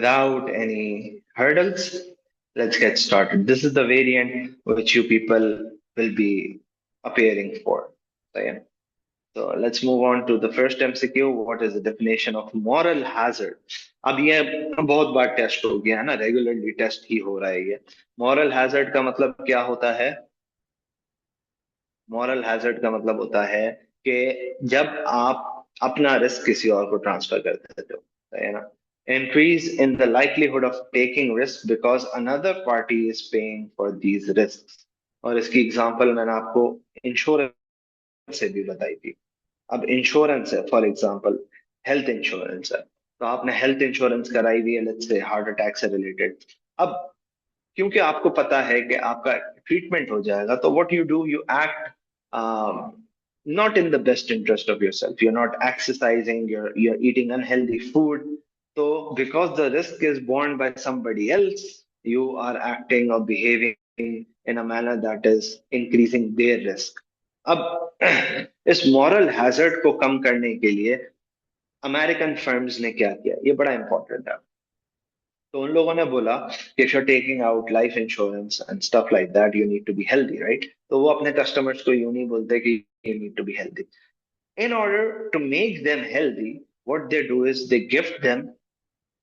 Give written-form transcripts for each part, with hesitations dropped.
without any hurdles, let's get started. This is the variant which you people will be appearing for. So, yeah. So let's move on to the first MCQ. What is the definition of moral hazard? अब ये बहुत बार test हो गया है ना, regularly test ही हो रहा है ये. मॉरल हैजर्ड का मतलब क्या होता है? मॉरल हैजर्ड का मतलब होता है कि जब आप अपना रिस्क किसी और को ट्रांसफर कर देते हो, है ना. Increase in the likelihood of taking risk because another party is paying for these risk. और इसकी एग्जांपल मैंने आपको इंश्योरेंस से भी बताई थी. अब इंश्योरेंस है, फॉर एग्जांपल हेल्थ इंश्योरेंस है, तो आपने हेल्थ इंश्योरेंस कराई हुई है, लेट्स से हार्ट अटैक से रिलेटेड. अब क्योंकि आपको पता है कि आपका ट्रीटमेंट हो जाएगा, तो what you do, you act not in the best interest of yourself. You're not exercising, you're eating unhealthy food. So because the risk is borne by somebody else, you are acting or behaving in a manner that is increasing their risk. अब इस moral hazard को कम करने के लिए American firms ने क्या किया, ये बड़ा इंपॉर्टेंट है. तो उन लोगों ने बोला कि if you taking out life insurance and stuff like that, you need to be healthy, right. तो वो अपने कस्टमर्स को यूं नहीं बोलते कि you need to be healthy. In order to make them healthy, what they do is they gift them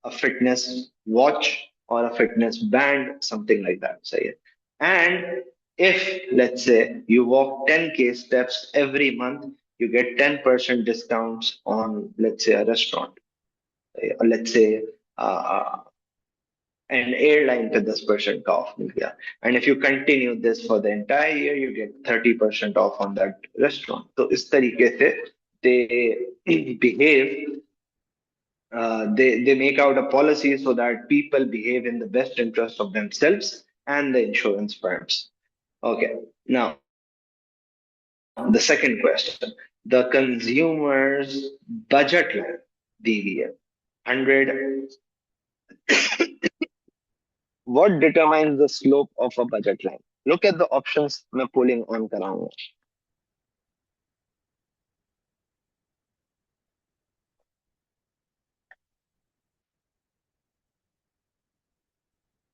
a fitness watch or a fitness band, something like that. Say it. And if, let's say, you walk 10K steps every month, you get 10% discounts on, let's say, a restaurant. Or let's say, uh, an airline पे 10% का of मिल गया. And if you continue this for the entire year, you get 30% off on that restaurant. तो इस तरीके से they behave, they make out a policy so that people behave in the best interest of themselves and the insurance firms. Okay, now the second question. The consumer's budget line, DVM, 100. What determines the slope of a budget line? Look at the options मैं pulling on कराऊंगा.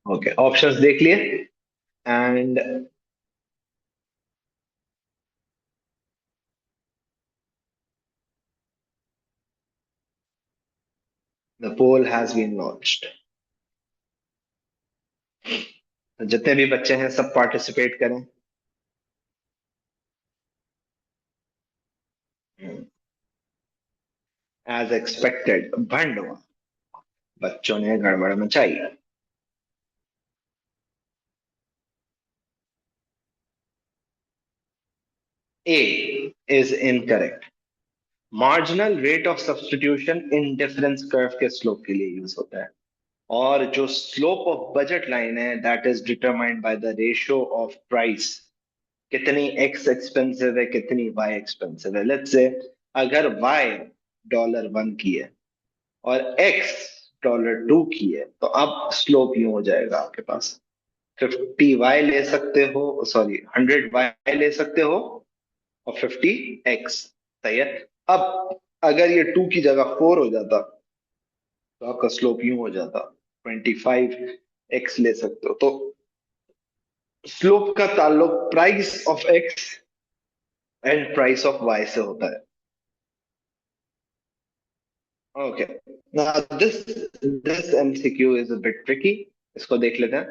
Okay, options देख लिए. And the poll has been launched. तो जितने भी बच्चे हैं सब पार्टिसिपेट करें. As expected, भंड हुआ, बच्चों ने गड़बड़ मचाई. A is incorrect. Marginal rate of substitution in difference curve के स्लोप के लिए यूज होता है. और जो स्लोप ऑफ बजट लाइन है, that is determined by the ratio of price. कितनी एक्स एक्सपेंसिव है, कितनी वाई एक्सपेंसिव है. लेट्स से अगर वाई $1 की है और एक्स $2 की है, तो अब स्लोप यूं हो जाएगा आपके पास. 50 वाई ले सकते हो, सॉरी 100 वाई ले सकते हो और 50 एक्स. सही है. अब अगर ये 2 की जगह 4 हो जाता, तो आपका स्लोप यूं हो जाता, 25x ले सकते हो. तो स्लोप का ताल्लुक price of X and price of Y से होता है. Okay, now this MCQ is a bit tricky. इसको देख लेते हैं.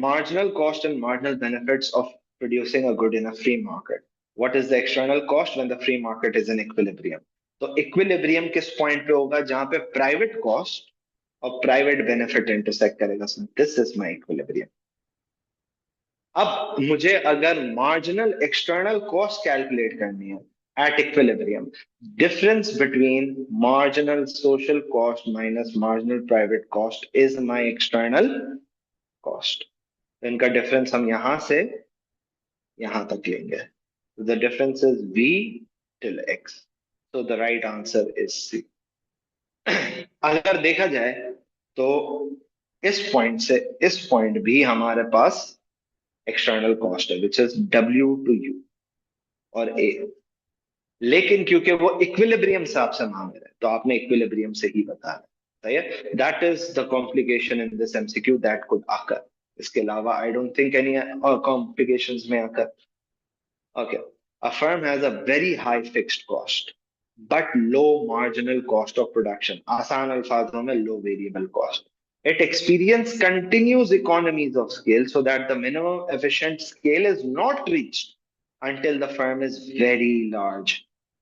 Marginal cost and marginal benefits of producing a good in a free market. What is the external cost when the free market is in equilibrium? तो equilibrium किस point पे होगा, जहां पे प्राइवेट कॉस्ट और प्राइवेट बेनिफिट इंटरसेक्ट करेगा. This is my equilibrium. अब मुझे अगर मार्जिनल एक्सटर्नल कॉस्ट कैलकुलेट करनी है at equilibrium, difference between marginal social cost minus marginal private cost is my external cost. इनका डिफरेंस हम यहां से यहां तक लेंगे. The difference is v till x. So the right answer is C. अगर देखा जाए तो इस पॉइंट से इस पॉइंट भी हमारे पास एक्सटर्नल कॉस्ट है, विच इज W/U और A. लेकिन क्योंकि वो इक्विलिब्रियम से आपसे मांग रहे हैं, तो आपने इक्विलिब्रियम से ही बताया. सही है, that is the complication in this MCQ that could occur. इसके अलावा I don't think any complications में occur. Okay, a firm has a very high fixed cost but low marginal cost of production. आसान अल्फाजों में low variable cost. It experience continuous economies of scale so that the minimum efficient scale is not reached until the firm is very large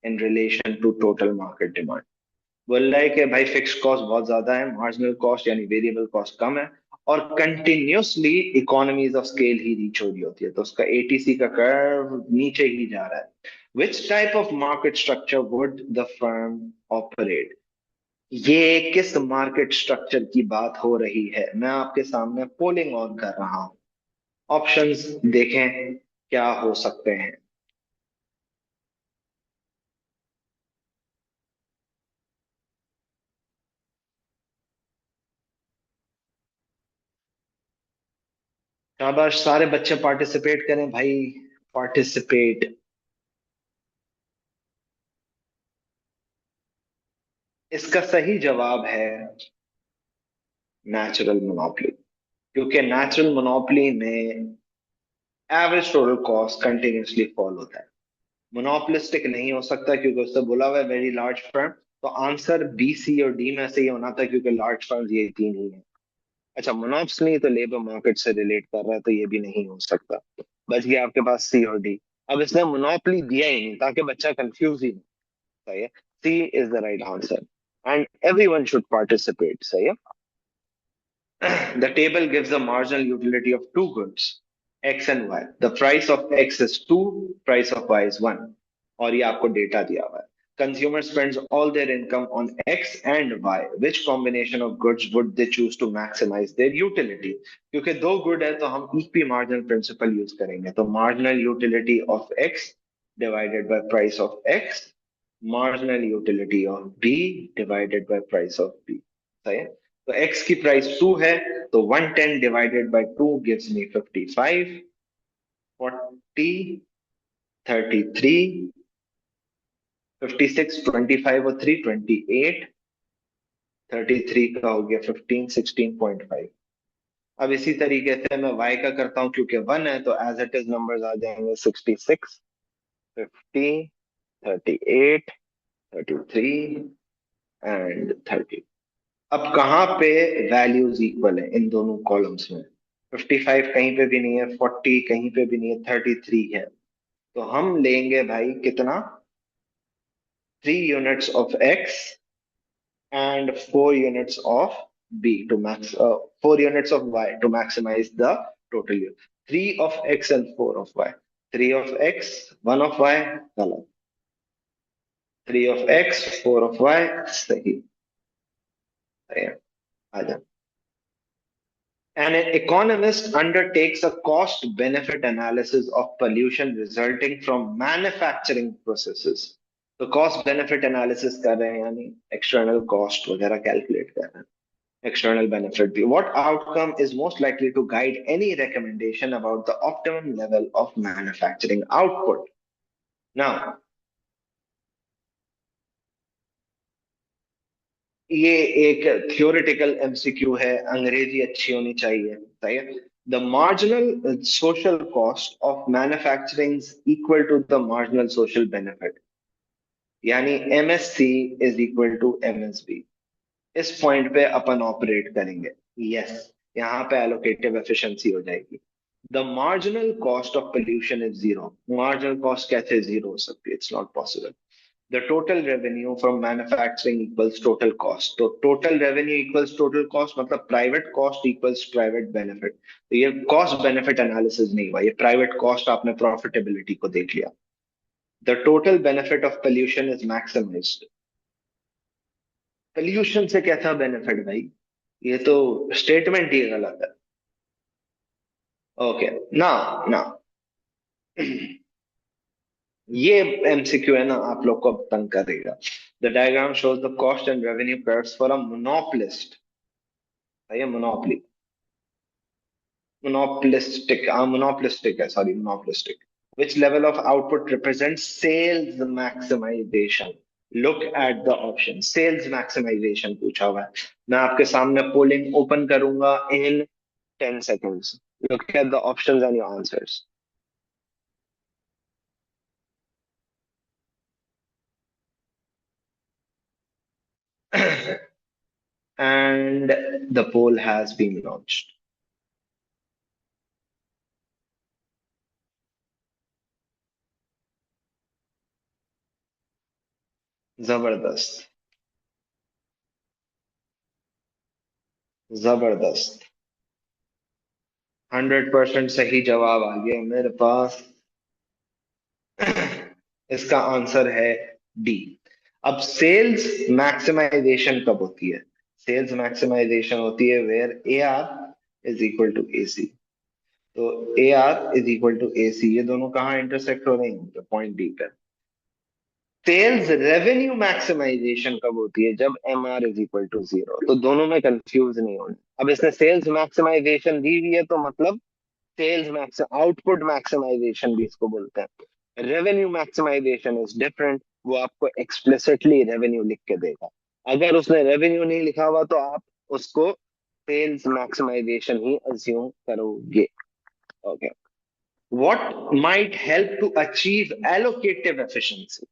in relation to total market demand. बोल रहा है कि भाई fix cost बहुत ज्यादा है, marginal cost यानी variable cost कम है, और continuously economies of scale he reach हो रही होती है, तो उसका एटीसी का कर्व नीचे ही जा रहा है. Which type of market structure would the firm operate? ये किस मार्केट स्ट्रक्चर की बात हो रही है? मैं आपके सामने पोलिंग ऑन कर रहा हूं. ऑप्शंस देखें क्या हो सकते हैं. शाबाश, सारे बच्चे पार्टिसिपेट करें भाई, पार्टिसिपेट. इसका सही जवाब है नेचुरल मोनोपोली. क्योंकि नेचुरल मोनोपोली में average total cost continuously fall होता है. मोनोपोलिस्टिक नहीं हो सकता क्योंकि उससे बोला हुआ है वेरी लार्ज फर्म. तो आंसर बी, सी और डी में से ही होना था क्योंकि लार्ज फर्म ये तीन ही है. अच्छा, मोनोप्स नहीं तो लेबर मार्केट से रिलेट कर रहा है, तो ये भी नहीं हो सकता. बच गया आपके पास सी और डी. अब इसने मोनोपोली दिया ही नहीं ताकि बच्चा कंफ्यूज ही नहीं. सही है, C is the right answer and everyone should participate. सही है. The table gives a marginal utility of two goods, X and Y. The price of X is 2, price of Y is 1. और ये आपको data दिया हुआ है. Consumer spends all their income on X and Y. Which combination of goods would they choose to maximize their utility? क्योंकि दो good है तो हम EP marginal principle यूज करेंगे. तो marginal utility of X divided by price of X, marginal utility of B divided by price of B. सही है. तो x की प्राइस 2 है, तो 110 डिवाइडेड बाय 2 गिव्स मी 55. 40, 33, 56, 25 और 3 28. 33 का हो गया 15, 16.5. अब इसी तरीके से मैं y का करता हूं, क्योंकि 1 है तो एज इट इज नंबर्स आ जाएंगे 66, 50, 38, 33 एंड 30. अब कहाँ पे वैल्यूज इक्वल है इन दोनों कॉलम्स में? 55 कहीं पे भी नहीं है, 40 कहीं पे भी नहीं है, 33 है. तो हम लेंगे भाई कितना? 3 units of x and 4 units of b to max 4 units of y to maximize the total yield. 3 of x and 4 of y. 3 of x, 1 of y, गलत. 3 of x, 4 of y, सही. सही है. आ जाए. And an economist undertakes a cost benefit analysis of pollution resulting from manufacturing processes. तो cost benefit analysis कर रहे हैं, यानी एक्सटर्नल कॉस्ट वगैरह कैलकुलेट कर रहे हैं, एक्सटर्नल बेनिफिट भी. What outcome is most likely to guide any recommendation about the optimum level of manufacturing output? Now ये एक थियोरेटिकल एमसीक्यू है, अंग्रेजी अच्छी होनी चाहिए. सही है. The marginal social cost of manufacturing equal to the marginal social benefit, यानी MSC is equal to MSB. इस पॉइंट पे अपन ऑपरेट करेंगे. यस, यहाँ पे एलोकेटिव एफिशिएंसी हो जाएगी. The marginal cost of pollution is zero. Marginal cost कैसे जीरो हो सकती है? It's not possible. The total revenue from manufacturing equals total cost. तो total revenue equals total cost मतलब private cost equals private benefit. तो ये cost benefit analysis नहीं हुआ, ये private cost आपने profitability को देख लिया. The total benefit of pollution is maximized. Pollution से कैसा benefit भाई? ये तो statement ही गलत है. Okay, now ये एमसीक्यू है ना, आप लोग को अब तंग करेगा. The diagram shows the cost and revenue curves for a monopolist. ये मोनोपोली, मोनोपोलिस्टिक है, sorry, monopolistic. Which level of output represents sales maximization? Look at the option. Sales maximisation पूछा हुआ है। मैं आपके सामने पोलिंग ओपन करूंगा इन 10 seconds. Look at the options and your answers. And the poll has been launched. जबरदस्त, जबरदस्त। 100% सही जवाब आ गया मेरे पास। इसका आंसर है डी। अब सेल्स मैक्सिमाइजेशन कब होती है? सेल्स मैक्सिमाइजेशन होती है where A R is equal to A C. तो A R is equal to A C, ये दोनों कहाँ इंटरसेक्ट हो रहे हैं? पॉइंट डी पे। सेल्स रेवेन्यू मैक्सिमाइजेशन कब होती है? जब M R is equal to zero. तो दोनों में कंफ्यूज नहीं होना। अब इसने सेल्स मैक्सिमाइजेशन दी हुई है तो मतलब सेल्स मैक्स आउटपुट मैक्सिमाइजेशन भी इसको बोलते हैं। रेवेन्यू मैक्सिमाइजेशन इज डिफरेंट, वो आपको एक्सप्लिसिटली रेवेन्यू लिख के देगा। अगर उसने रेवेन्यू नहीं लिखा हुआ तो आप उसको सेल्स मैक्सिमाइजेशन ही अज्यूम करोगे। Okay. What might help to achieve allocative efficiency?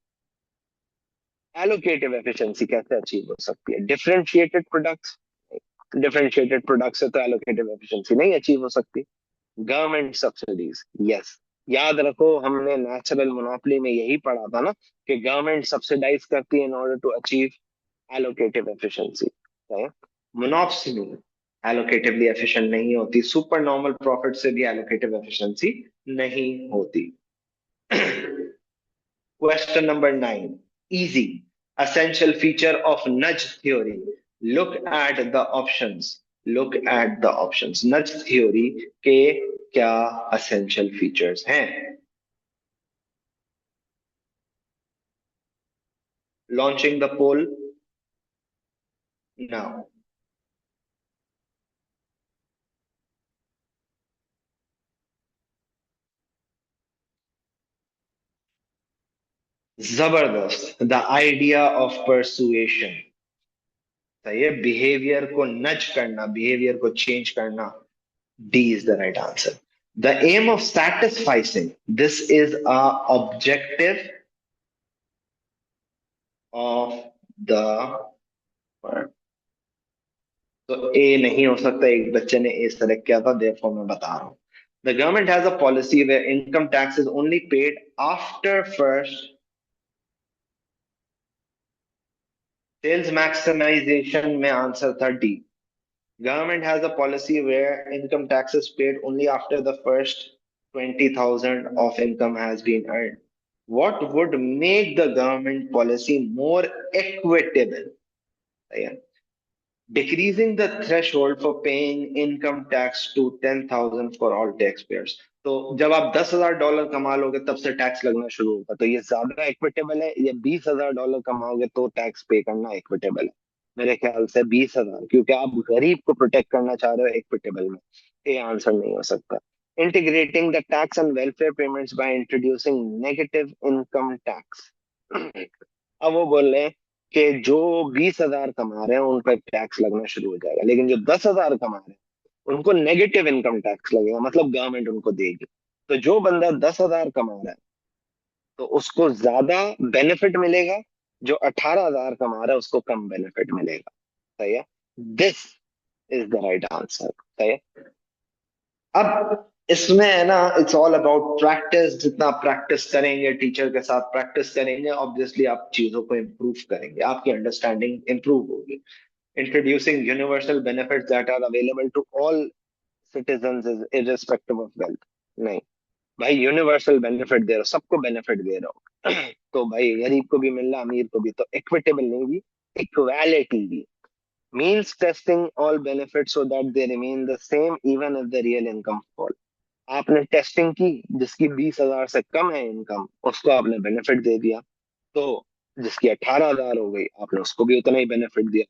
Allocative efficiency कैसे अचीव हो सकती है? Differentiated products. डिफरेंशिएटेड प्रोडक्ट्स से तो एलोकेटिव एफिशिएंसी नहीं अचीव हो सकती। Government subsidies, yes. याद रखो हमने नेचुरल मोनोपोली में यही पढ़ा था ना कि गवर्नमेंट सब्सिडाइज करती है in order to achieve allocative efficiency. Monopoly allocatively efficient नहीं होती। सुपर नॉर्मल प्रॉफिट से भी एलोकेटिव एफिशिएंसी नहीं होती। Question number 9. Easy. Essential feature of nudge theory. Look at the options. Look at the options. Nudge theory के क्या essential features हैं? Launching the poll now. जबरदस्त। The idea of persuasion. सही है। बिहेवियर को नज करना, बिहेवियर को चेंज करना। D is the right answer. The aim of satisficing. This is a objective of the firm. तो ए नहीं हो सकता, एक बच्चे ने ए सेलेक्ट किया था, देयरफॉर मैं बता रहा हूं। The government has a policy where income tax is only paid after first. Sales maximisation में आंसर था D. Government has a policy where income tax is paid only after the first 20,000 of income has been earn. What would make the government policy more equitable? Decreasing the threshold for paying income tax to 10,000 for all taxpayers. तो जब आप $10,000 कमा लोगे तब से tax लगना शुरू होगा, तो ये ज्यादा इक्विटेबल है या $20,000 कमाओगे तो टैक्स पे करना इक्विटेबल है? मेरे ख्याल से 20,000, क्योंकि आप गरीब को प्रोटेक्ट करना चाह रहे हो इक्विटेबल में। ये आंसर नहीं हो सकता। Integrating the tax and welfare payments by introducing negative income tax. अब वो बोल रहे हैं कि जो 20,000 कमा रहे हैं उन पर टैक्स लगना शुरू हो जाएगा, लेकिन जो 10,000 कमा रहे हैं उनको नेगेटिव इनकम टैक्स लगेगा, मतलब गवर्नमेंट उनको देगी। तो जो बंदा 10,000 कमा रहा है तो उसको ज्यादा बेनिफिट मिलेगा, जो 18,000 कमा रहा है उसको कम बेनिफिट मिलेगा। सही है। This is the right answer. सही है। अब इसमें है ना, इट्स ऑल अबाउट प्रैक्टिस। जितना आप प्रैक्टिस करेंगे, टीचर के साथ प्रैक्टिस करेंगे, ऑब्वियसली आप चीजों को इम्प्रूव करेंगे, आपकी अंडरस्टैंडिंग इम्प्रूव होगी। Introducing universal benefits that are available to all citizens is irrespective of wealth. नहीं भाई, यूनिवर्सल बेनिफिट दे रहा हो, सबको बेनिफिट दे रहा हो तो भाई गरीब को भी मिल रहा, अमीर को भी, तो इक्विटेबल नहीं भी, इक्वालिटी भी। Means testing all benefit so that they remain the same even if the real income fall. आपने टेस्टिंग की, जिसकी 20,000 से कम है इनकम उसको आपने बेनिफिट दे दिया, तो जिसकी 18,000 हो गई आपने उसको भी उतना ही बेनिफिट दिया,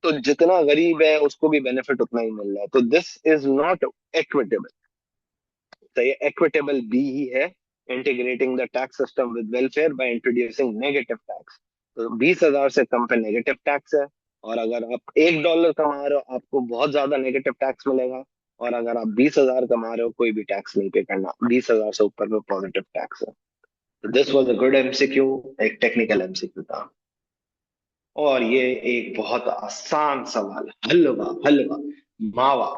तो जितना गरीब है उसको भी बेनिफिट उतना ही मिल रहा है। तो दिस इज नॉट इक्विटेबल। तो ये इक्विटेबल बी ही है। Integrating the tax system with welfare by introducing negative tax. तो 20,000 से कम पे नेगेटिव टैक्स है। और अगर आप $1 कमा रहे हो आपको बहुत ज्यादा नेगेटिव टैक्स मिलेगा। और अगर आप 20,000 कमा रहे हो कोई भी टैक्स नहीं पे करना, 20,000 से ऊपर में पॉजिटिव टैक्स है। तो this was a good MCQ, एक टेक्निकल एमसीक्यू था। और ये एक बहुत आसान सवाल, हलवा हलवा मावा।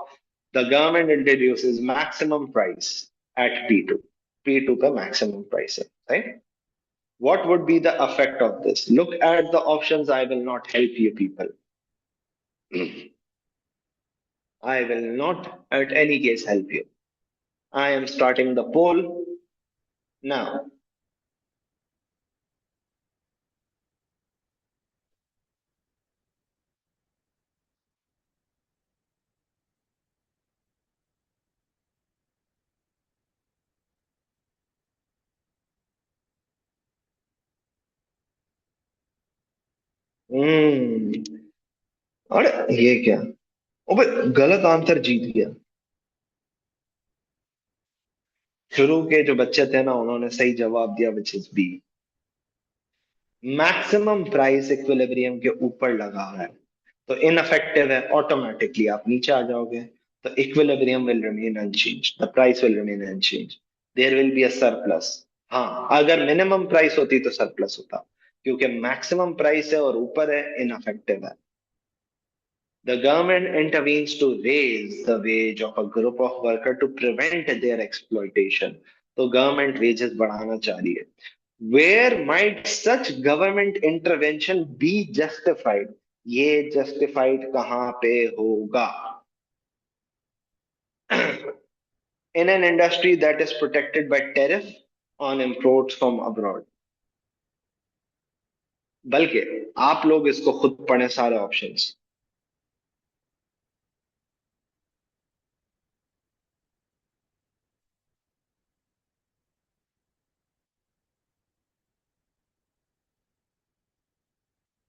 The government introduces maximum price at P2। P2 का मैक्सिमम प्राइस है, right? What would be the effect of this? Look at the options. I will not help you people. I will not at any case help you. I am starting the poll now. हम्म। अरे ये क्या? अबे, गलत answer जीत गया। शुरू के जो बच्चे थे ना उन्होंने सही जवाब दिया, which is B. Maximum price equilibrium के ऊपर लगा है तो इनअफेक्टिव है, ऑटोमेटिकली आप नीचे आ जाओगे। तो equilibrium will remain unchange, the price will remain unchange, there will be a surplus. हाँ, अगर मिनिमम प्राइस होती तो सरप्लस होता, क्योंकि मैक्सिमम प्राइस है और ऊपर है, इनअफेक्टिव है। The government intervenes to raise the wage of a group of workers to prevent their exploitation. तो गवर्नमेंट वेजेस बढ़ाना चाह रही है। Where might such government intervention be justified? ये justified कहाँ पे होगा? In an industry that is protected by tariff on imports from abroad। बल्कि आप लोग इसको खुद पढ़ें सारे ऑप्शंस।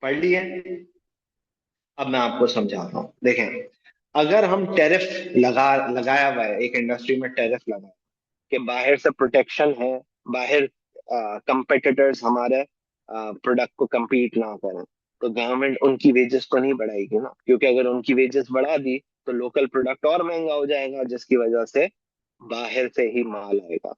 पढ़ लिए? अब मैं आपको समझाता हूँ, देखें। अगर हम टैरिफ लगाया हुआ है, एक इंडस्ट्री में टैरिफ लगा है कि बाहर से प्रोटेक्शन है, बाहर कंपेटिटर्स हमारे प्रोडक्ट को compete ना करें, तो गवर्नमेंट उनकी वेजेस तो नहीं बढ़ाएगी ना, क्योंकि अगर उनकी वेजेस बढ़ा दी तो लोकल प्रोडक्ट और महंगा हो जाएगा, जिसकी वजह से बाहर से ही माल आएगा।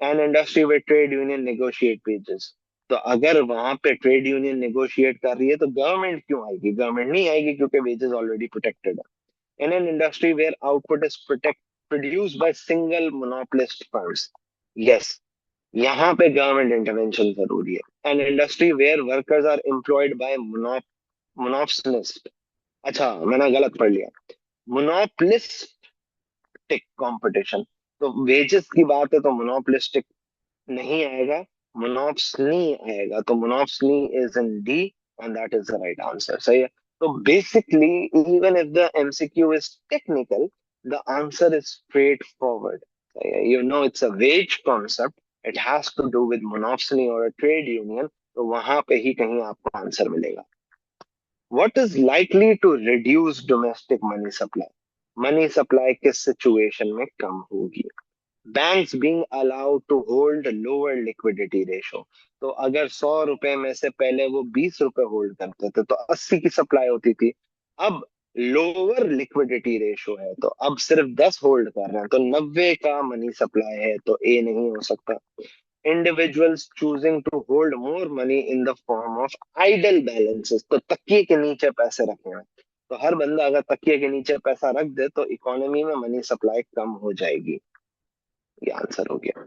An industry with trade union negotiate wages. तो अगर वहां पे ट्रेड यूनियन नेगोशिएट कर रही है तो गवर्नमेंट क्यों आएगी? गवर्नमेंट नहीं आएगी, क्योंकि वेजेस ऑलरेडी प्रोटेक्टेड है। In an industry where output is protect produced by single monopolist firms. Yes, यहाँ पे गवर्नमेंट इंटरवेंशन जरूरी है। An industry where workers are employed by monopolist. अच्छा, मैंने गलत पढ़ लिया। Monopolistic competition. तो वेजेस की बात है तो मोनोपोलिस्टिक नहीं आएगा, मोनोप्सनी आएगा। तो monopsony is in D, and that is the right answer. सही है। तो basically even if the MCQ is technical, the answer is straightforward. You know it's a wage concept, it has to do with monopsony और a trade union, तो वहां पे ही कहीं आपको answer मिलेगा। What is likely to reduce domestic money supply? Money supply किस situation में कम होगी? Banks being allowed to hold lower liquidity ratio. तो अगर 100 रुपए में से पहले वो 20 रुपए होल्ड करते थे तो 80 की सप्लाई होती थी। अब लोअर लिक्विडिटी रेशो है तो अब सिर्फ 10 होल्ड कर रहे हैं, तो 90 का मनी सप्लाई है, तो ए नहीं हो सकता। Individuals choosing to hold more money in the form of idle balances. तो तकिए के नीचे पैसे रखे हैं, तो हर बंदा अगर तकिए के नीचे पैसा रख दे तो इकोनॉमी में मनी सप्लाई कम हो जाएगी। ये आंसर हो गया।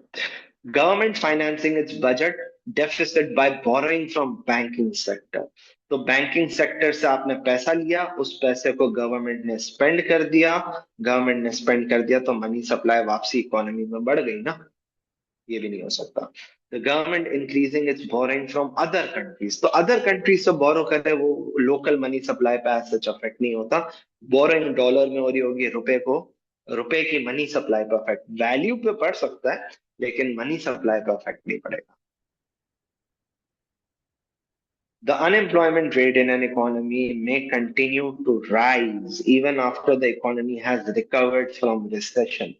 Government financing its budget deficit by borrowing from banking sector. तो बैंकिंग सेक्टर से आपने पैसा लिया, उस पैसे को गवर्नमेंट ने स्पेंड कर दिया। गवर्नमेंट ने स्पेंड कर दिया तो मनी सप्लाई वापसी इकोनॉमी में बढ़ गई ना। ये भी नहीं हो सकता। The government increasing its borrowing from other countries. तो अदर कंट्रीज से बोरो करे वो लोकल मनी सप्लाई पे एज सच अफेक्ट नहीं होता। बोरोइंग डॉलर में हो रही होगी, रुपए को, रुपए की मनी सप्लाई पे अफेक्ट, वैल्यू पे पड़ सकता है लेकिन मनी सप्लाई पे अफेक्ट नहीं पड़ेगा। The unemployment rate in an economy may continue to rise even after the economy has recovered from recession.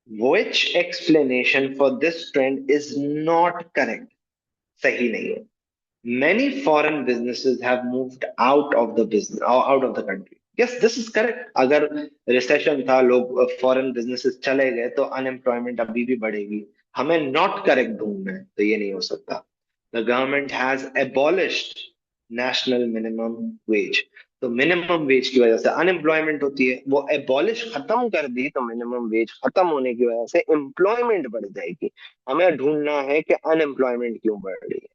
Which explanation for this trend is not correct? सही नहीं है। many foreign businesses have moved out of the business out of the country. Yes, this is correct. अगर recession था, लोग foreign businesses चले गए, तो unemployment अभी भी बढ़ेगी. हमें नॉट करेक्ट ढूंढना है, तो ये नहीं हो सकता. The government has abolished national minimum wage. तो मिनिमम वेज की वजह से अनएम्प्लॉयमेंट होती है, वो एबॉलिश खत्म कर दी, तो मिनिमम वेज खत्म होने की वजह से एम्प्लॉयमेंट बढ़ जाएगी. हमें ढूंढना है कि अनएम्प्लॉयमेंट क्यों बढ़ रही है.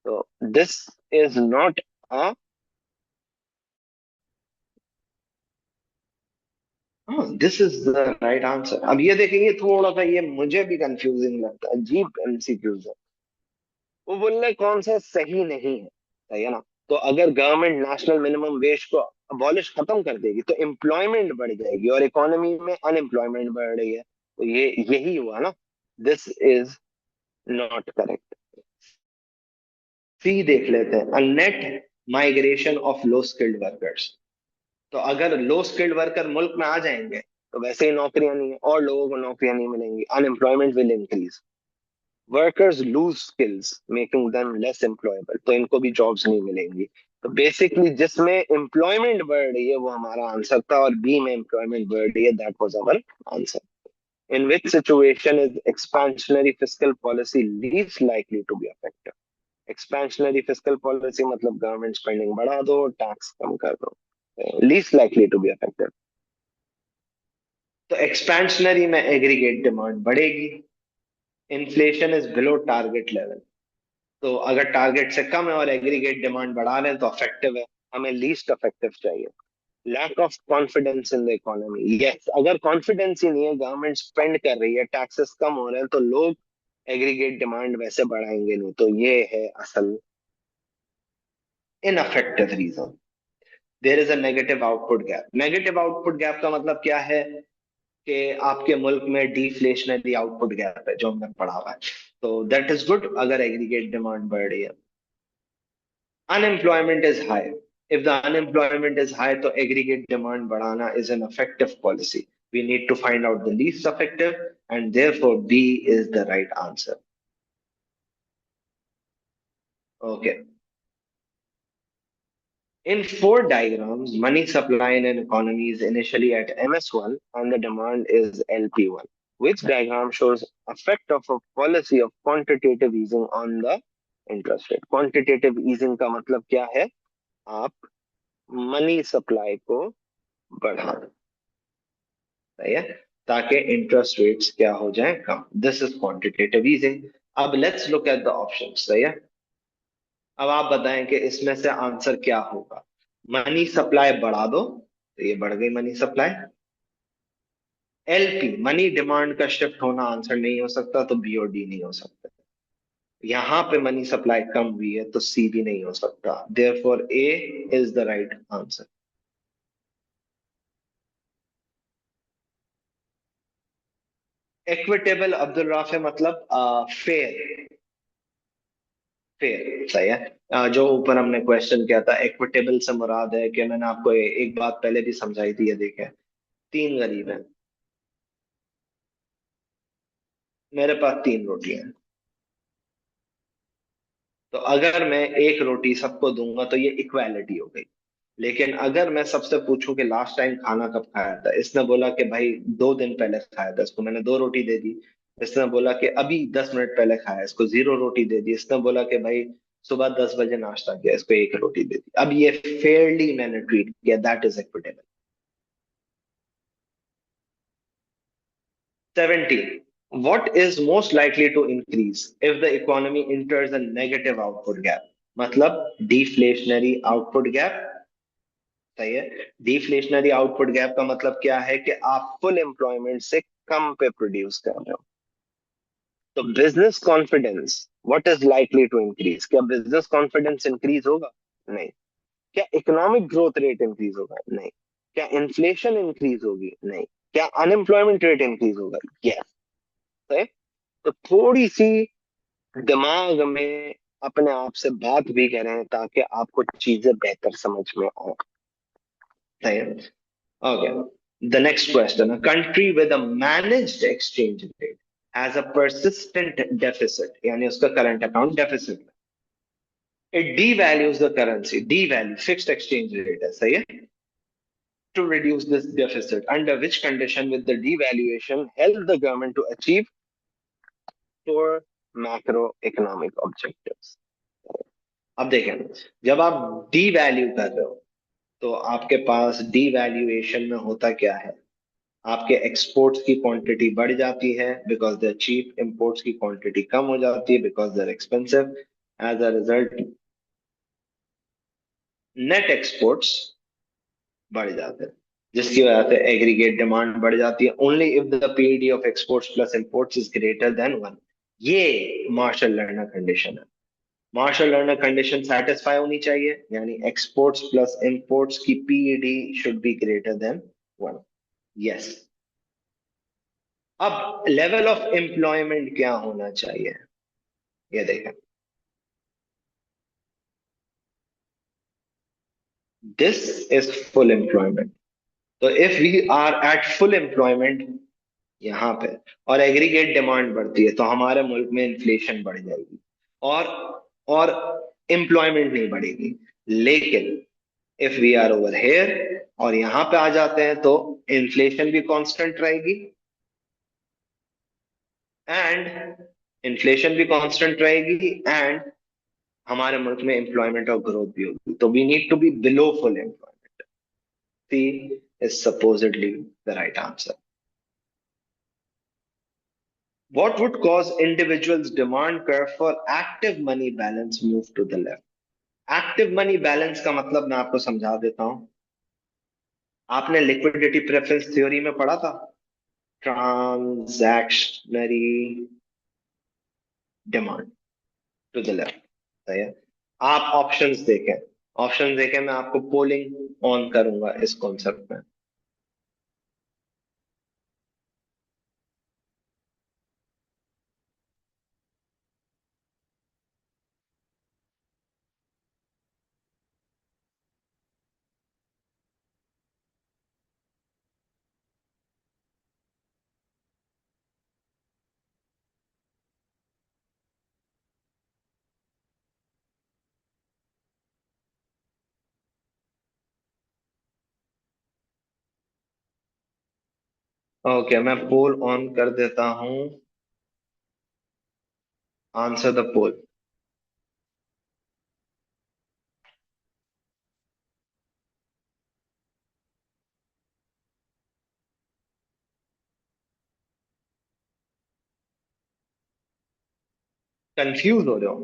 So this is not a this is the right answer. अब ये देखेंगे, थोड़ा सा ये मुझे भी कंफ्यूजिंग लगता है, अजीब एमसीक्यूज है. वो बोल रहे कौन सा सही नहीं है. सही है ना. तो अगर गवर्नमेंट नेशनल मिनिमम वेज को अबॉलिश खत्म कर देगी, तो एम्प्लॉयमेंट बढ़ जाएगी, और इकोनॉमी में अनएम्प्लॉयमेंट बढ़ रही है, तो ये यही हुआ ना. This is not correct. C देख लेते हैं. A net migration of low skilled workers. तो अगर लो स्किल्ड वर्कर मुल्क में आ जाएंगे, तो वैसे ही नौकरियां नहीं है, और लोगों को नौकरियां नहीं मिलेंगी. Unemployment will increase. Workers lose skills making them less employable. तो इनको भी जॉब्स नहीं मिलेंगी. तो बेसिकली जिसमें एम्प्लॉयमेंट बढ़ रही है वो हमारा आंसर था, और बी में एम्प्लॉयमेंट बढ़ रही है, that was our answer. In which situation is expansionary fiscal policy least likely to be effective? Expansionary fiscal policy मतलब गवर्नमेंट स्पेंडिंग बढ़ा दो, टैक्स कम कर दो. Least likely to be effective. तो एक्सपेंशनरी में एग्रीगेट डिमांड बढ़ेगी. Inflation is below target level. तो अगर टारगेट से कम है और एग्रीगेट डिमांड बढ़ा रहे हैं, तो अफेक्टिव है. हमें लीस्ट अफेक्टिव चाहिए. Lack of confidence in the economy. Yes, अगर कॉन्फिडेंस ही नहीं है, गवर्नमेंट स्पेंड कर रही है, टैक्सेस कम हो रहे हैं, तो लोग एग्रीगेट डिमांड वैसे बढ़ाएंगे नहीं. तो ये है असल ineffective reason. There is a negative output gap. Negative output gap का मतलब क्या है? कि आपके मुल्क में डिफ्लेशनरी आउटपुट गैप है, जो हमने पढ़ा हुआ है. तो दैट इज गुड अगर एग्रीगेट डिमांड बढ़ रही है. Unemployment is high. If the unemployment is high, तो एग्रीगेट डिमांड बढ़ाना is an effective policy. We need to find out the least effective, and therefore B is the right answer. Okay. In four diagrams, money supply in an economy is initially at MS1 and the demand is LP1. Which diagram shows effect of a policy of quantitative easing on the interest rate? Quantitative easing का मतलब क्या है? आप money supply को बढ़ा दो. सही है. ताकि इंटरेस्ट रेट्स क्या हो जाए, कम. This is quantitative easing. अब let's look at the options. सही है. अब आप बताएं कि इसमें से आंसर क्या होगा. मनी सप्लाई बढ़ा दो, तो ये बढ़ गई money supply. LP money demand का शिफ्ट होना आंसर नहीं हो सकता, तो बी और डी नहीं हो सकता. यहां पे मनी सप्लाई कम हुई है, तो सी भी नहीं हो सकता. Therefore A is the right answer. Equitable Abdul Rafe मतलब फेयर. फेयर. सही है. जो ऊपर हमने क्वेश्चन किया था, इक्विटेबल से मुराद है कि मैंने आपको एक बात पहले भी समझाई थी. ये देखें, तीन गरीब हैं, मेरे पास तीन रोटियां हैं. तो अगर मैं एक रोटी सबको दूंगा, तो ये इक्वालिटी हो गई. लेकिन अगर मैं सबसे पूछूं कि लास्ट टाइम खाना कब खाया था, इसने बोला कि भाई 2 दिन पहले खाया था, इसको मैंने 2 रोटी दे दी. इसने बोला कि अभी 10 मिनट पहले खाया, इसको 0 रोटी दे दी. इसने बोला कि भाई सुबह 10 बजे नाश्ता किया, इसको 1 रोटी दे दी. अब ये फेयरली मैंने ट्रीट किया, that is equitable. 17. What is most likely to increase if the economy enters a negative output gap? मतलब deflationary output gap. सही है. डिफ्लेशनरी आउटपुट गैप का मतलब क्या है? कि आप फुल एम्प्लॉयमेंट से कम पे प्रोड्यूस कर रहे हो. तो business confidence what is likely to increase? क्या बिजनेस कॉन्फिडेंस इंक्रीज होगा? नहीं. क्या इकोनॉमिक ग्रोथ रेट इंक्रीज होगा? नहीं. क्या इन्फ्लेशन इंक्रीज होगी? नहीं. क्या अनएम्प्लॉयमेंट रेट इंक्रीज होगा? यस. सही. तो थोड़ी सी दिमाग में अपने आप से बात भी करें, ताकि आपको चीजें बेहतर समझ में आए. सही है. Okay. The next question. A country with a managed exchange rate has a persistent deficit. यानी उसका current account deficit है. It devalues the currency. Devalue, fixed exchange rate है, सही है? To reduce this deficit, under which condition with the devaluation help the government to achieve four macroeconomic objectives. अब देखें, जब आप devalue कर रहे हो तो आपके पास devaluation में होता क्या है? आपके एक्सपोर्ट्स की क्वांटिटी बढ़ जाती है बिकॉज दे चीप, इंपोर्ट्स की क्वांटिटी कम हो जाती है because they expensive. As a result net exports बढ़ जाते हैं, जिसकी वजह से एग्रीगेट डिमांड बढ़ जाती है. Only if the PED of exports plus imports is greater than one. ये मार्शल लर्नर कंडीशन है. मार्शल लर्नर कंडीशन सेटिस्फाई होनी चाहिए, यानी एक्सपोर्ट्स प्लस इंपोर्ट्स की PED should be greater than one. Yes. अब लेवल ऑफ एम्प्लॉयमेंट क्या होना चाहिए, ये देखें. This is full employment. तो if we are at full employment यहाँ पे और एग्रीगेट डिमांड बढ़ती है तो हमारे मुल्क में इन्फ्लेशन बढ़ जाएगी और और एम्प्लॉयमेंट नहीं बढ़ेगी. लेकिन if we are over here और यहाँ पे आ जाते हैं तो इन्फ्लेशन भी कांस्टेंट रहेगी एंड इन्फ्लेशन भी कांस्टेंट रहेगी एंड हमारे मुल्क में एम्प्लॉयमेंट और ग्रोथ भी होगी. तो we need to be below full employment. C is supposedly the right answer. What would cause individuals' demand curve for active money balance move to the left? Active money balance का मतलब मैं आपको समझा देता हूं. आपने लिक्विडिटी प्रेफरेंस थ्योरी में पढ़ा था, ट्रांजैक्शनरी डिमांड टू द लेफ्ट. सही है. आप ऑप्शंस देखें. ऑप्शन देखें, मैं आपको पोलिंग ऑन करूंगा इस कॉन्सेप्ट में. ओके, मैं पोल ऑन कर देता हूं. Answer the pole. कंफ्यूज हो रहे हो?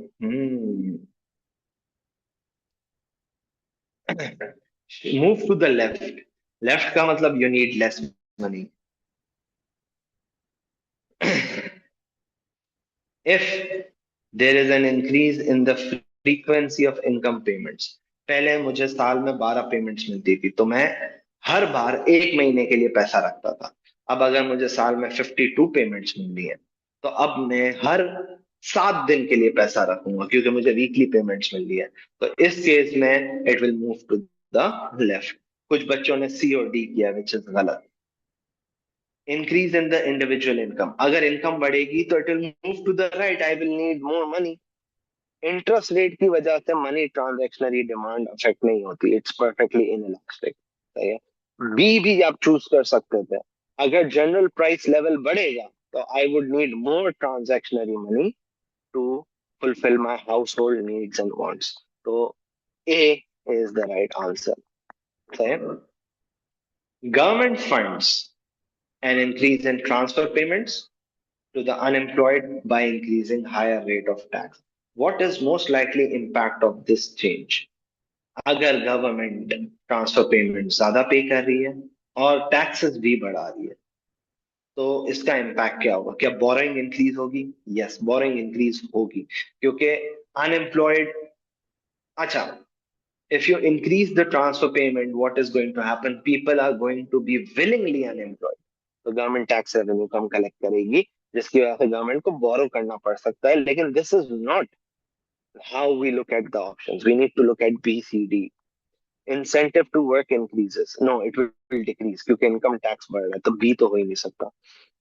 Move to the left. Left का मतलब you need less money. if there is an increase in the frequency of income payments. पहले मुझे साल में 12 पेमेंट्स मिलती थी तो मैं हर बार एक महीने के लिए पैसा रखता था. अब अगर मुझे साल में 52 पेमेंट्स मिल रही है तो अब मैं हर 7 दिन के लिए पैसा रखूंगा क्योंकि मुझे वीकली पेमेंट्स मिल रही है. तो इस केस में it will move to the left. कुछ बच्चों ने सी और डी किया विच इज गलत. Increase in the individual income, अगर इनकम बढ़ेगी तो it will move to the right. I will need more money. Interest rate की वजह से मनी ट्रांजैक्शनरी डिमांड अफेक्ट नहीं होती. It's perfectly inelastic. सही है. बी भी आप चूज कर सकते थे. अगर जनरल प्राइस लेवल बढ़ेगा तो I would need more transactionary money to fulfil my household needs and wants. तो A is the right answer. सही है. Government funds an increase in transfer payments to the unemployed by increasing higher rate of tax. What is most likely impact of this change? अगर government transfer payment ज्यादा पे कर रही है और taxes भी बढ़ा रही है तो इसका इम्पैक्ट क्या होगा? क्या बोरिंग इंक्रीज होगी? यस, बोरिंग इंक्रीज होगी क्योंकि अनएम्प्लॉयड. अच्छा, if you increase the transfer payment, what is going to happen? People are going to be willingly unemployed. तो गवर्नमेंट टैक्स रेवेन्यू कम कलेक्ट करेगी जिसकी वजह से गवर्नमेंट को बोरो करना पड़ सकता है. लेकिन this is not how we look at the options. We need to look at B C D. Incentive to work increases, no it will decrease क्योंकि इनकम टैक्स बढ़ रहा है. तो बी तो हो ही नहीं सकता.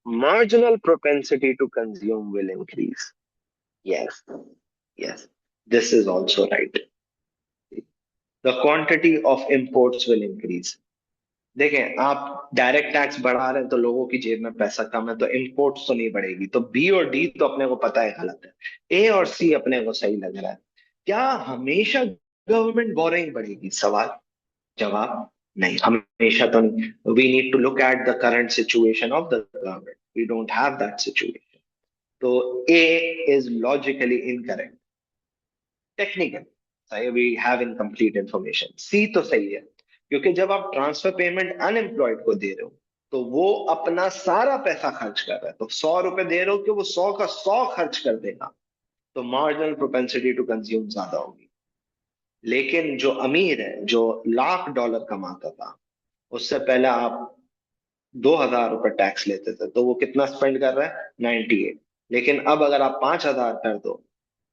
Marginal propensity to consume will increase. Yes. Yes. This is also right. The quantity of imports will increase. देखें, आप डायरेक्ट टैक्स बढ़ा रहे हैं तो लोगों की जेब में पैसा कम है, तो इम्पोर्ट्स तो नहीं बढ़ेगी, तो बी और डी तो अपने को पता है गलत है, ए और सी अपने को सही लग रहा है। क्या हमेशा गवर्नमेंट बोरिंग बढ़ेगी? सवाल जवाब नहीं, हमेशा तो नहीं। We need to look at the current situation of the government, we don't have that situation. तो A is logically incorrect, technical सही, we have incomplete information. C तो सही है, क्योंकि जब आप ट्रांसफर पेमेंट अनएम्प्लॉयड को दे रहे हो तो वो अपना सारा पैसा खर्च कर रहा है, तो 100 रुपए दे रहे हो कि वो 100 का 100 खर्च कर देगा, तो मार्जिनल प्रोपेंसिटी टू कंज्यूम ज्यादा होगी। लेकिन जो अमीर है, जो $1,00,000 कमाता था, उससे पहले आप 2,000 रुपए टैक्स लेते थे, तो वो कितना स्पेंड कर रहा है? 98। लेकिन अब अगर आप 5,000 कर दो,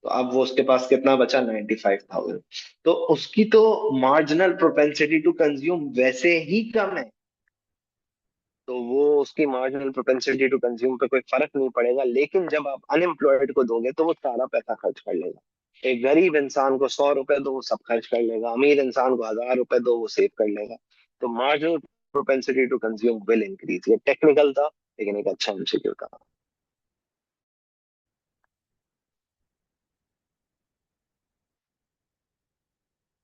तो अब वो उसके पास कितना बचा? 95,000। तो उसकी तो मार्जिनल प्रोपेंसिटी टू कंज्यूम वैसे ही कम है, तो वो उसकी मार्जिनल प्रोपेंसिटी टू कंज्यूम पे कोई फर्क नहीं पड़ेगा। लेकिन जब आप अनएम्प्लॉयड को दोगे तो वो सारा पैसा खर्च कर लेगा। एक गरीब इंसान को 100 रुपए दो, वो सब खर्च कर लेगा, अमीर इंसान को 1,000 रुपए दो, वो सेव कर लेगा। तो marginal propensity to consume will increase. ये टेक्निकल था, लेकिन एक अच्छा एमसीक्यू था।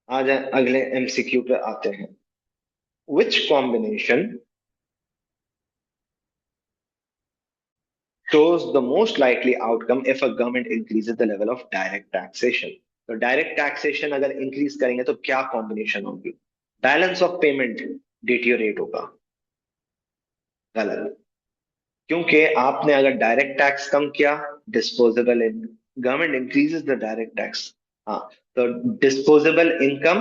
आज अगले एमसीक्यू पे आते हैं। Which combination shows the most likely outcome if a government increases the level of direct taxation? तो डायरेक्ट टैक्सेशन अगर इंक्रीज करेंगे तो क्या कॉम्बिनेशन होगी? बैलेंस ऑफ पेमेंट डिटियोरेट होगा। गलत, क्योंकि आपने अगर डायरेक्ट टैक्स कम किया, disposable in government increases the direct tax, हाँ, तो डिस्पोजेबल इनकम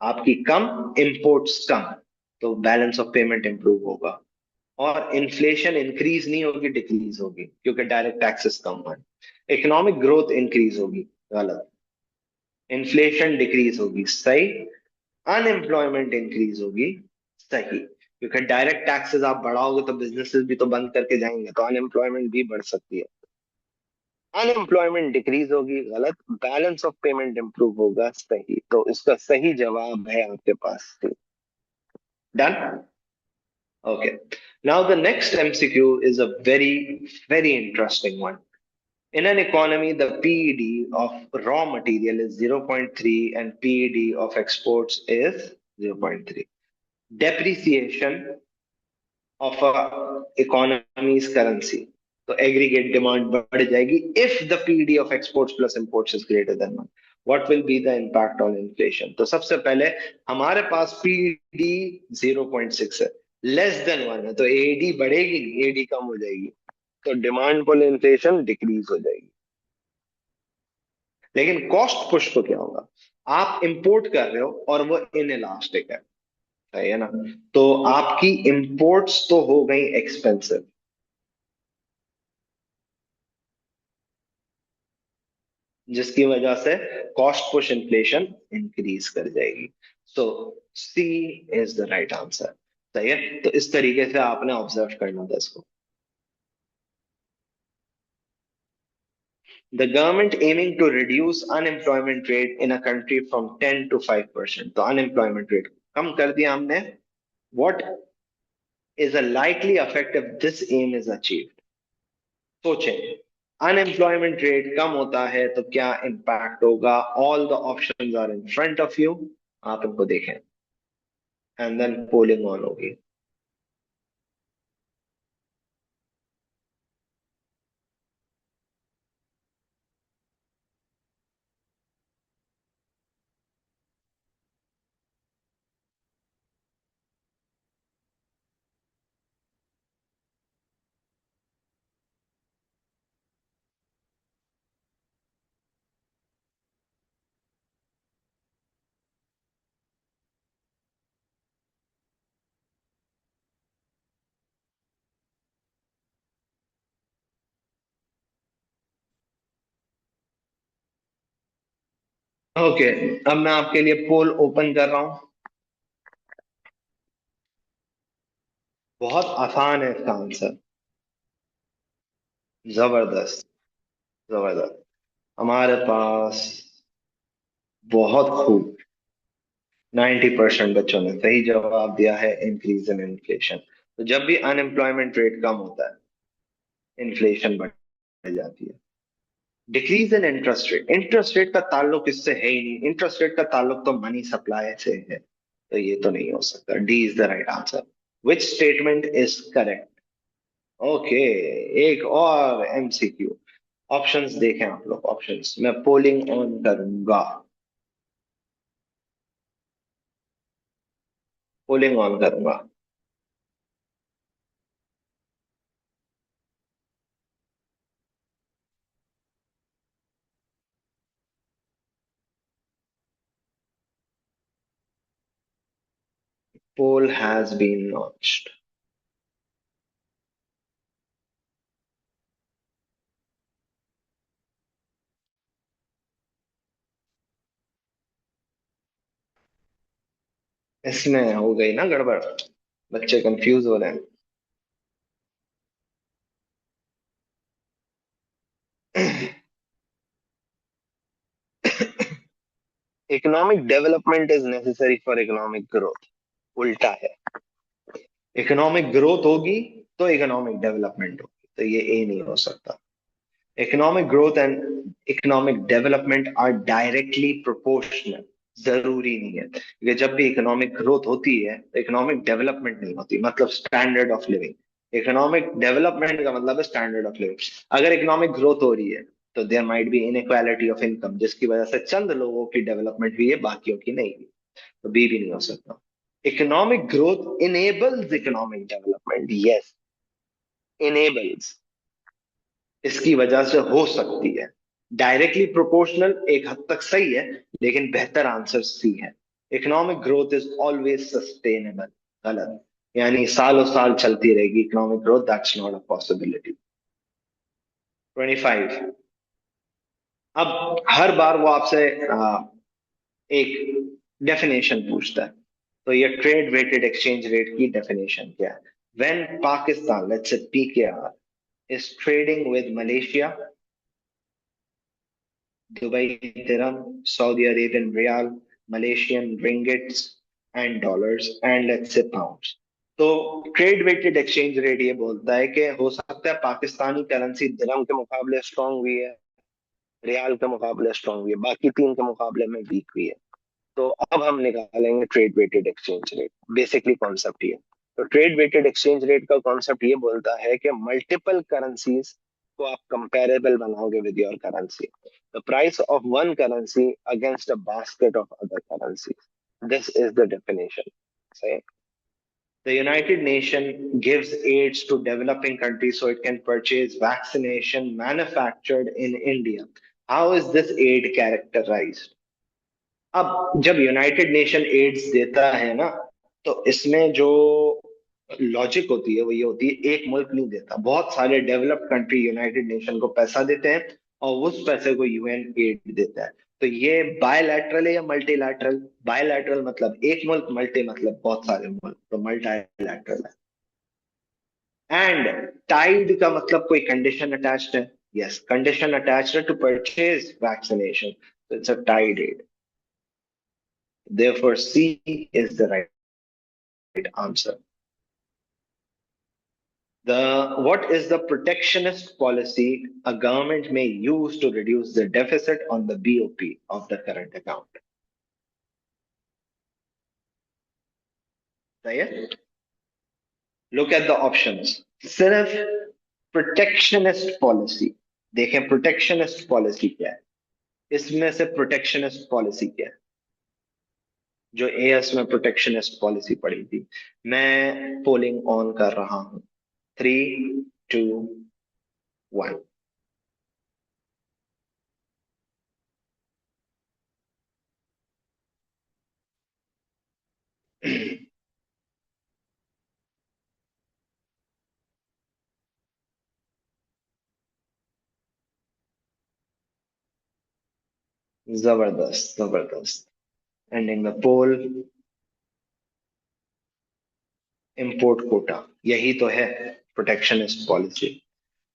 आपकी कम, इंपोर्ट्स कम, तो बैलेंस ऑफ पेमेंट इंप्रूव होगा। और इन्फ्लेशन इंक्रीज नहीं होगी, डिक्रीज होगी, क्योंकि डायरेक्ट टैक्सेस कम है। इकोनॉमिक ग्रोथ इंक्रीज होगी। गलत, इन्फ्लेशन डिक्रीज होगी। सही, अनएम्प्लॉयमेंट इंक्रीज होगी। सही, क्योंकि डायरेक्ट टैक्सेस आप बढ़ाओगे तो बिजनेसेस भी तो बंद करके जाएंगे, तो अनएम्प्लॉयमेंट भी बढ़ सकती है। अनएम्प्लॉयमेंट डिक्रीज होगी। गलत, बैलेंस ऑफ पेमेंट इंप्रूव होगा। सही, तो इसका सही जवाब है आपके पास। Done. Okay. Now the next MCQ is a very, very interesting one. In an economy, the PED of raw material is zero point 0.3 and PED of exports is zero point 0.3. Depreciation of a economy's currency. So aggregate demand बढ़ जाएगी if the PED of exports plus imports is greater than 1. What will be the impact on inflation? तो सबसे पहले हमारे पास PED 0.6 है, less than 1 है, तो AD बढ़ेगी नहीं, AD कम हो जाएगी, तो डिमांड पुल इन्फ्लेशन डिक्रीज हो जाएगी। लेकिन कॉस्ट पुश तो क्या होगा? आप इंपोर्ट कर रहे हो और वो इन इलास्टिक है, सही है ना? तो आपकी इंपोर्ट्स तो हो गई एक्सपेंसिव, जिसकी वजह से कॉस्ट पुश इन्फ्लेशन इंक्रीज कर जाएगी। सो सी इज द राइट आंसर। सही है, तो इस तरीके से आपने ऑब्जर्व करना था इसको। The government aiming to reduce unemployment rate in a country from 10 to 5%। तो अनएम्प्लॉयमेंट रेट कम कर दिया हमने। What is a likely effect if this aim is achieved? सोचें, अनएम्प्लॉयमेंट रेट कम होता है तो क्या इंपैक्ट होगा? All the options are in front of you, आप इनको देखें, एंड देन पोलिंग ऑन होगी। ओके, अब मैं आपके लिए पोल ओपन कर रहा हूं। बहुत आसान है इसका आंसर। जबरदस्त, जबरदस्त। हमारे पास बहुत खूब। 90% बच्चों ने सही जवाब दिया है, इंक्रीज इन इन्फ्लेशन। तो जब भी अनएम्प्लॉयमेंट रेट कम होता है, इन्फ्लेशन बढ़ जाती है। Decrease in interest rate, interest rate का ताल्लुक इससे है ही नहीं, इंटरेस्ट रेट का ताल्लुक तो मनी सप्लाई से है, तो ये तो नहीं हो सकता। D is the right answer. Which statement is correct? Okay, एक और एमसीक्यू। ऑप्शंस देखें आप लोग, ऑप्शंस मैं पोलिंग ऑन करूंगा, पोलिंग ऑन करूंगा। पोल हैज बीन लॉन्च्ड। इसमें हो गई ना गड़बड़, बच्चे कंफ्यूज हो रहे हैं। Economic development is necessary for economic growth, उल्टा है। इकोनॉमिक ग्रोथ होगी तो इकोनॉमिक डेवलपमेंट होगी, तो ये ए नहीं हो सकता। Economic growth and economic development are directly proportional. जरूरी नहीं है, क्योंकि जब भी इकोनॉमिक ग्रोथ होती है तो इकोनॉमिक डेवलपमेंट नहीं होती, मतलब standard of living. Economic development का मतलब है स्टैंडर्ड ऑफ लिविंग। अगर इकोनॉमिक ग्रोथ हो रही है तो there might be inequality of income, जिसकी वजह से चंद लोगों की डेवलपमेंट हुई है, बाकियों की नहीं हुई, तो बी भी नहीं हो सकता। Economic growth enables economic development, yes, enables, इसकी वजह से हो सकती है। डायरेक्टली प्रोपोर्शनल एक हद तक सही है, लेकिन बेहतर आंसर सी है। Economic growth is always sustainable, गलत। यानी सालों साल चलती रहेगी economic growth, that's not a possibility. 25। अब हर बार वो आपसे एक डेफिनेशन पूछता है, तो ये ट्रेड वेटेड एक्सचेंज रेट की डेफिनेशन क्या है? When Pakistan, let's say PKR, is trading with Malaysia, Dubai dirham, Saudi Arabian riyal, Malaysian ringgits and dollars, and let's say pounds. तो ट्रेड वेटेड एक्सचेंज रेट ये बोलता है कि हो सकता है पाकिस्तानी करेंसी दिरहम के मुकाबले स्ट्रांग हुई है, रियाल के मुकाबले स्ट्रांग हुई है, बाकी तीन के मुकाबले में वीक हुई है। तो अब हम निकालेंगे trade weighted exchange rate. Basically concept ये, तो ट्रेड वेटेड एक्सचेंज रेट का कॉन्सेप्ट ये बोलता है कि मल्टीपल करेंसीज को आप कंपेरेबल बनाओगे with your currency, the price of one currency against a basket of other currency, this is the definition. सही। The United Nations gives aids to developing countries so it can purchase vaccination manufactured in India. How is this aid characterized? अब जब United nation ads देता है ना, तो इसमें जो logic होती है वो ये होती है, एक मुल्क नहीं देता, बहुत सारे डेवलप्ड कंट्री यूनाइटेड नेशन को पैसा देते हैं और उस पैसे को यूएन एड देता है। तो ये बायलैटरल है या मल्टीलैटरल? बायलैटरल मतलब एक मुल्क, मल्टी मतलब बहुत सारे मुल्क, तो मल्टीलैटरल है। एंड टाइड का मतलब कोई कंडीशन अटैच्ड है, यस, कंडीशन अटैच्ड है टू परचेज वैक्सीनेशन, तो it's a tied aid. Therefore, C is the right answer. The what is the protectionist policy a government may use to reduce the deficit on the BOP of the current account? सही है? Look at the options. सिर्फ protectionist policy, देखें protectionist policy क्या है, इसमें से protectionist policy क्या है? जो एएस में प्रोटेक्शनिस्ट पॉलिसी पड़ी थी। मैं पोलिंग ऑन कर रहा हूं। 3, 2, 1। जबरदस्त जबरदस्त। Ending the poll, import quota, यही तो है प्रोटेक्शनिस्ट पॉलिसी।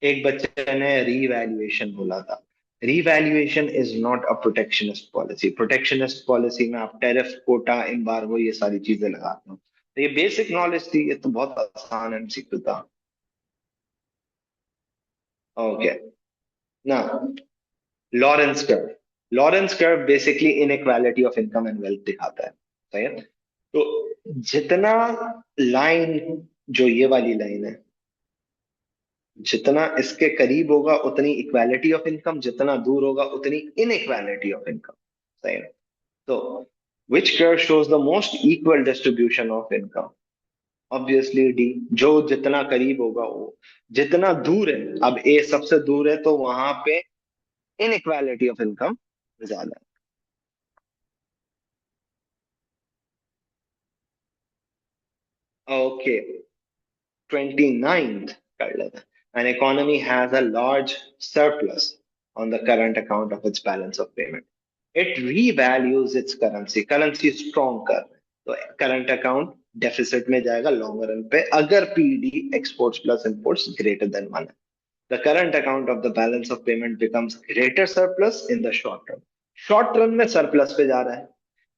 एक बच्चे ने रीवैल्यूएशन बोला था, revaluation is not a protectionist policy. Protectionist policy में आप टैरिफ, कोटा, एम्बार्गो, ये सारी चीजें लगाते हो। तो ये बेसिक नॉलेज थी, ये तो बहुत आसान एमसीक्यू था। ओके, ना, Lawrence curve. Lawrence curve basically inequality of income and wealth दिखाता है, सही है। तो जितना लाइन, जो ये वाली लाइन है, जितना इसके करीब होगा उतनी इक्वालिटी ऑफ इनकम, जितना दूर होगा उतनी इनइक्वालिटी ऑफ इनकम, सही है। तो which curve shows the most equal distribution of income? Obviously D. जो जितना करीब होगा वो, जितना दूर है, अब ए सबसे दूर है तो वहां पे इनइक्वालिटी ऑफ इनकम ज्यादा है। ओके, 29th कर लेते हैं। An economy has a large surplus on the current account of its balance of payment. It revalues its currency, currency strong कर रहे हैं, तो करंट अकाउंट डेफिसिट में जाएगा लॉन्ग रन पे अगर PD exports plus imports greater than one है। The current account of the balance of payment becomes greater surplus in the short run. Short run में सरप्लस पे जा रहा है,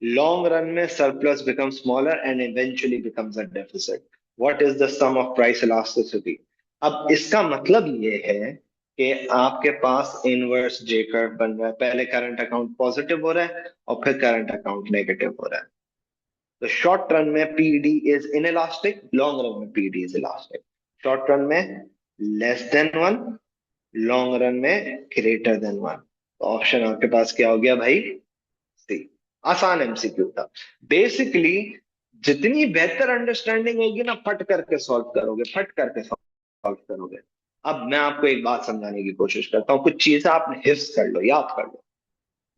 लॉन्ग रन में surplus becomes smaller and eventually becomes a deficit. What is the sum of price elasticity? अब इसका मतलब ये है कि आपके पास इनवर्स जे कर्व बन रहा है, पहले करंट अकाउंट पॉजिटिव हो रहा है और फिर करंट अकाउंट नेगेटिव हो रहा है। तो शॉर्ट रन में PD is inelastic, long run में PD is elastic. Short run में less than one, long run में ग्रेटर देन वन। तो ऑप्शन आपके पास क्या हो गया भाई? सी। आसान एमसीक्यू था। बेसिकली जितनी बेहतर अंडरस्टैंडिंग होगी ना, फट करके सॉल्व करोगे, फट करके सॉल्व करोगे। अब मैं आपको एक बात समझाने की कोशिश करता हूँ, कुछ चीजें आप हिफ्स कर लो, याद कर लो।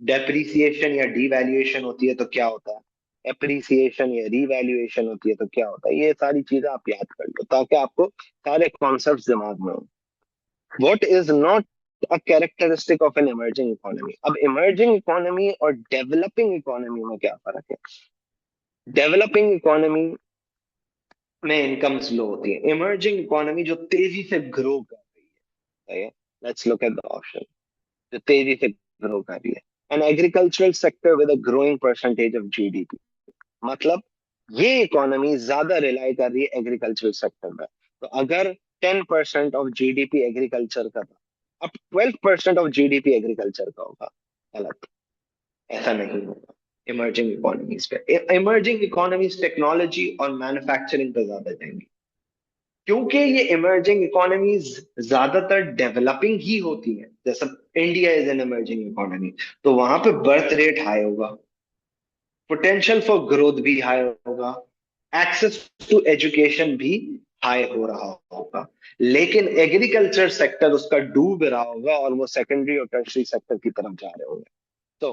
डेप्रिसिएशन या डिवैल्यूएशन होती है तो क्या होता है, एप्रिसिएशन या रिवैल्यूएशन होती है तो क्या होता है, ये सारी चीजें आप याद कर लो ताकि आपको सारे कॉन्सेप्ट दिमाग में हो। What is not a characteristic of an emerging economy? अब इमर्जिंग इकोनॉमी और डेवलपिंग इकोनॉमी में क्या फर्क है? डेवलपिंग इकोनॉमी में इनकम स्लो होती है, इमर्जिंग इकोनॉमी जो तेजी से ग्रो कर रही है। Let's look at the option. जो तेजी से ग्रो कर रही है, an agricultural sector with a growing percentage of GDP. मतलब ये इकोनॉमी ज्यादा रिलाई कर रही है एग्रीकल्चरल सेक्टर में। तो अगर 10% ऑफ जीडीपी एग्रीकल्चर का था, अब 12% ऑफ जीडीपी एग्रीकल्चर का होगा। गलत, ऐसा नहीं होगा। इमर्जिंग इकोनॉमीज पे, इमर्जिंग इकोनॉमीज टेक्नोलॉजी और मैन्युफैक्चरिंग पे ज्यादा जाएंगी, क्योंकि ये इमर्जिंग इकोनॉमीज ज्यादातर डेवलपिंग ही होती हैं। जैसे India is an emerging economy, तो वहां पे बर्थ रेट हाई होगा, पोटेंशियल फॉर ग्रोथ भी हाई होगा, एक्सेस टू एजुकेशन भी हाई हो रहा होगा। लेकिन एग्रीकल्चर सेक्टर उसका डूब रहा होगा और वो सेकेंडरी और टर्शरी सेक्टर की तरफ जा रहे होंगे। So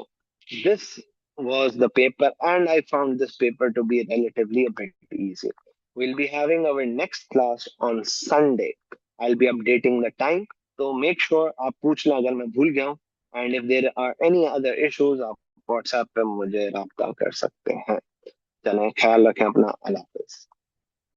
this was the paper, and I found this paper to be relatively a bit easy. We'll be having our next class on Sunday. I'll be updating the time. So make sure आप पूछ लें अगर मैं भूल गया हूँ। And if there are any other issues, आप WhatsApp पे मुझे राब्ता कर सकते हैं। चलें, ख्याल रखें अपना। अल्लाह हाफिज।